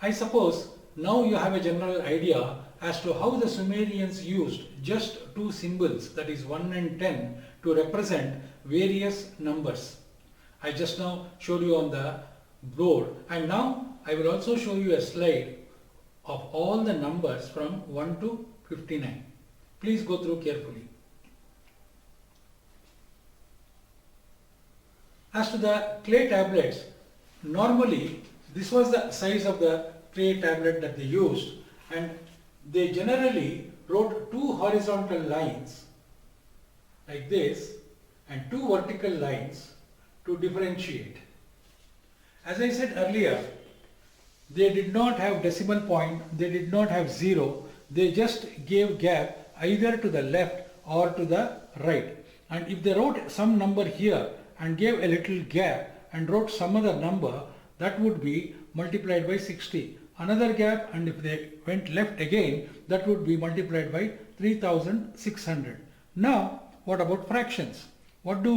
I suppose now you have a general idea as to how the Sumerians used just two symbols, that is 1 and 10, to represent various numbers. I just now showed you on the board, and now I will also show you a slide of all the numbers from 1 to 59. Please go through carefully. As to the clay tablets, normally this was the size of the clay tablet that they used, and they generally wrote two horizontal lines like this and two vertical lines to differentiate. As I said earlier, they did not have decimal point, they did not have zero, they just gave gap either to the left or to the right. And if they wrote some number here and gave a little gap and wrote some other number, that would be multiplied by 60. Another gap, and if they went left again, that would be multiplied by 3600. Now, what about fractions? What do?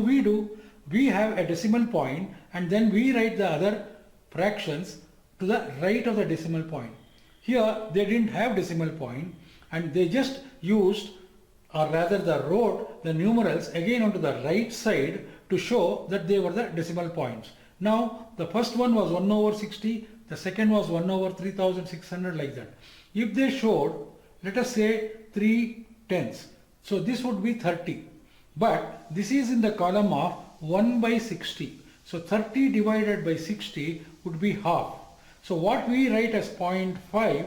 We have a decimal point and then we write the other fractions to the right of the decimal point. Here they didn't have decimal point and they just used, or rather they wrote the numerals again onto the right side to show that they were the decimal points. Now the first one was 1 over 60, the second was 1 over 3600, like that. If they showed, let us say 3 tenths, so this would be 30. But this is in the column of 1 by 60. So 30 divided by 60 would be half. So what we write as 0.5,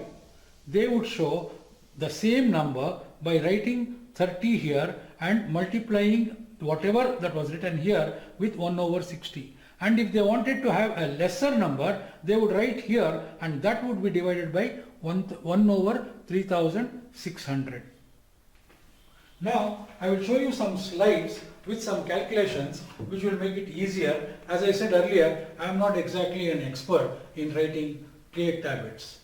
they would show the same number by writing 30 here and multiplying whatever that was written here with 1 over 60. And if they wanted to have a lesser number, they would write here and that would be divided by 1 over 3600. Now I will show you some slides with some calculations which will make it easier. As I said earlier, I am not exactly an expert in writing clay tablets.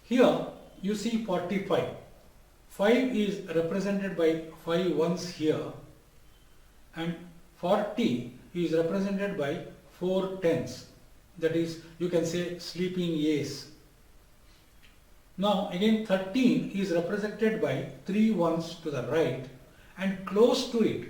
Here you see 45. 5 is represented by 5 ones here and 40 is represented by 4 tenths. That is, you can say sleeping A's. Now again 13 is represented by 3 ones to the right and close to it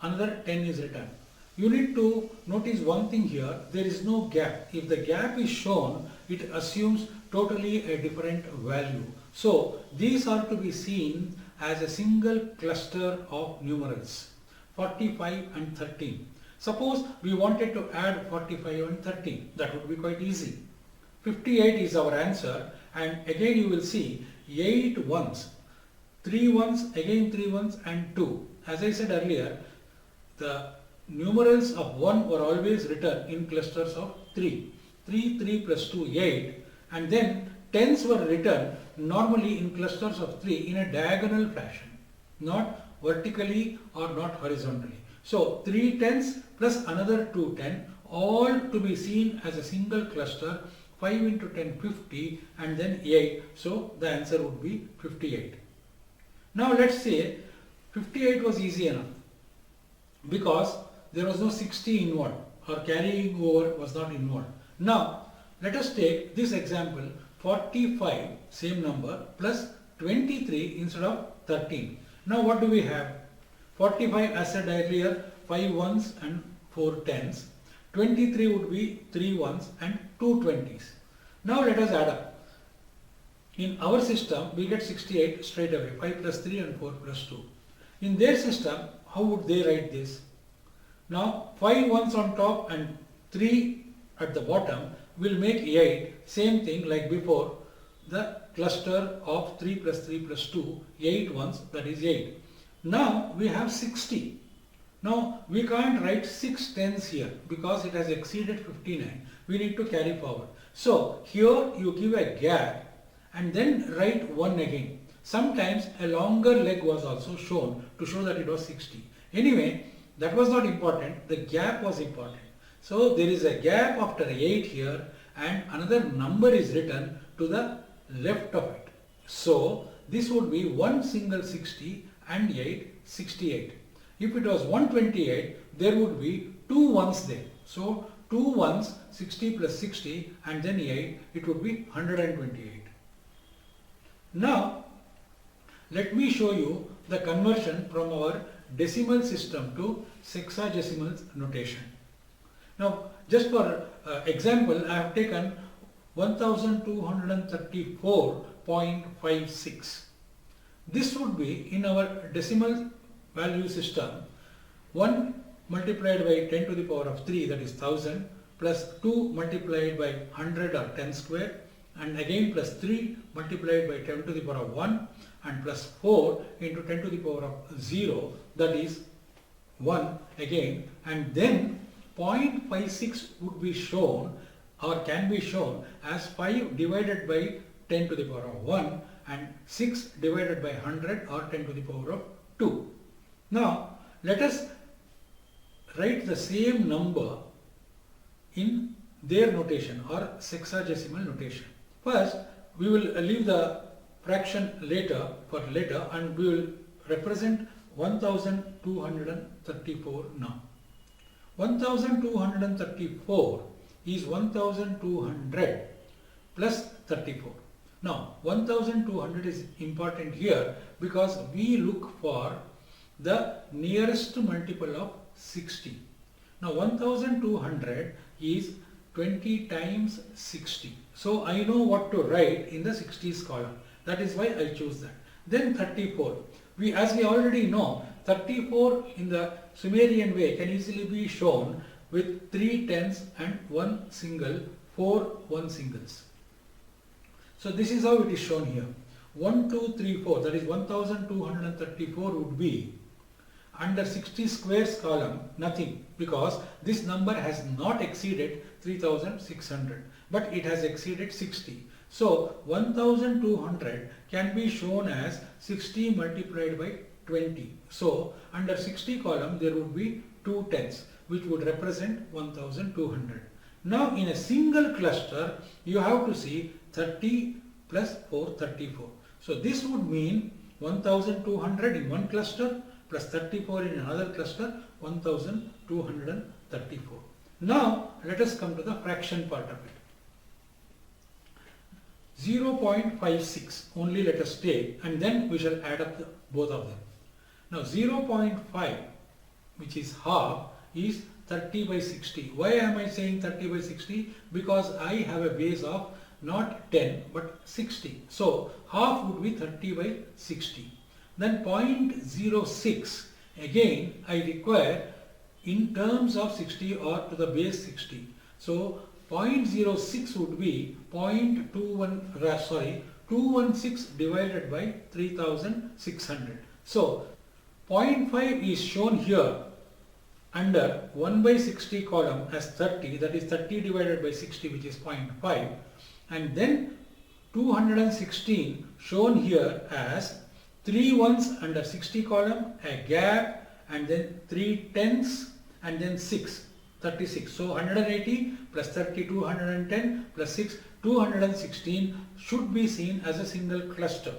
another 10 is written. You need to notice one thing here, there is no gap. If the gap is shown, it assumes totally a different value. So these are to be seen as a single cluster of numerals, 45 and 13. Suppose we wanted to add 45 and 13, that would be quite easy. 58 is our answer, and again you will see 8 ones, 3 ones, again 3 ones and 2. As I said earlier, the numerals of 1 were always written in clusters of 3. 3 plus 2, 8, and then tens were written normally in clusters of 3 in a diagonal fashion, not vertically or not horizontally. So 3 tens plus another 2 10, all to be seen as a single cluster, 5 into 10, 50, and then 8. So the answer would be 58. Now let's say 58 was easy enough because there was no 60 involved, or carrying over was not involved. Now let us take this example, 45, same number, plus 23 instead of 13. Now what do we have? 45, as said earlier, 5 ones and 4 tens. 23 would be 3 ones and 2 20s. Now let us add up. In our system, we get 68 straight away, 5 plus 3 and 4 plus 2. In their system, how would they write this? Now 5 ones on top and 3 at the bottom will make 8, same thing like before, the cluster of 3 plus 3 plus 2, 8 ones, that is 8. Now we have 60. Now we can't write 6 tens here because it has exceeded 59. We need to carry forward. So here you give a gap and then write 1 again. Sometimes a longer leg was also shown to show that it was 60. Anyway, that was not important, the gap was important. So there is a gap after 8 here and another number is written to the left of it. So this would be one single 60 and 8, 68. If it was 128, there would be two ones there. So 2 ones, 60 plus 60 and then 8, it would be 128. Now let me show you the conversion from our decimal system to sexagesimal notation. Now just for example, I have taken 1234.56. This would be in our decimal value system 1 multiplied by 10 to the power of 3, that is 1000, plus 2 multiplied by 100 or 10 square, and again plus 3 multiplied by 10 to the power of 1, and plus 4 into 10 to the power of 0, that is 1 again, and then 0.56 would be shown or can be shown as 5 divided by 10 to the power of 1 and 6 divided by 100 or 10 to the power of 2. Now let us write the same number in their notation or sexagesimal notation. First we will leave the fraction later for later and we will represent 1234 now. 1234 is 1200 plus 34. Now 1200 is important here because we look for the nearest multiple of 60. Now 1200 is 20 times 60. So I know what to write in the 60s column. That is why I choose that. Then 34. As we already know, 34 in the Sumerian way can easily be shown with 3 tens and 1 single, 4 1 singles. So this is how it is shown here. 1, 2, 3, 4, that is 1234 would be under 60 squares column nothing, because this number has not exceeded 3600 but it has exceeded 60. So 1200 can be shown as 60 multiplied by 20. So under 60 column there would be 2 tens which would represent 1200. Now in a single cluster you have to see 30 plus 4, 34. So this would mean 1200 in one cluster plus 34 in another cluster, 1234. Now let us come to the fraction part of it. 0.56 only let us take and then we shall add up both of them. Now 0.5, which is half, is 30 by 60. Why am I saying 30 by 60? Because I have a base of not 10 but 60. So half would be 30 by 60. Then 0.06, again I require in terms of 60 or to the base 60. So 0.06 would be 216 divided by 3600. So 0.5 is shown here under 1 by 60 column as 30, that is 30 divided by 60, which is 0.5, and then 216 shown here as 3 ones under 60 column, a gap, and then 3 tens and then 6, 36. So 180 plus 30, 210 plus 6, 216 should be seen as a single cluster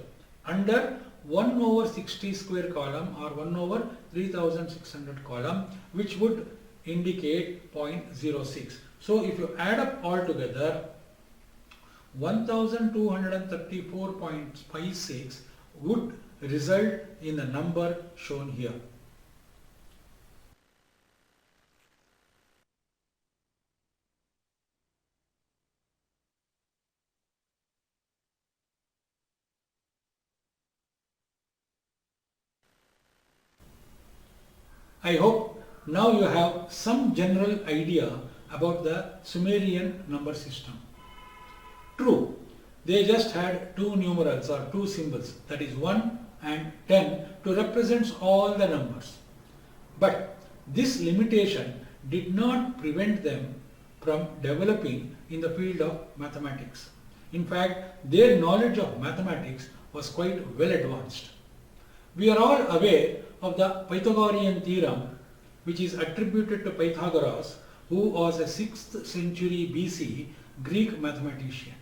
under 1 over 60 square column or 1 over 3600 column, which would indicate 0.06. So if you add up all together, 1234.56 would result in the number shown here. I hope now you have some general idea about the Sumerian number system. True, they just had 2 numerals or 2 symbols, that is 1 and 10, to represent all the numbers. But this limitation did not prevent them from developing in the field of mathematics. In fact, their knowledge of mathematics was quite well advanced. We are all aware of the Pythagorean theorem, which is attributed to Pythagoras, who was a 6th century BC Greek mathematician.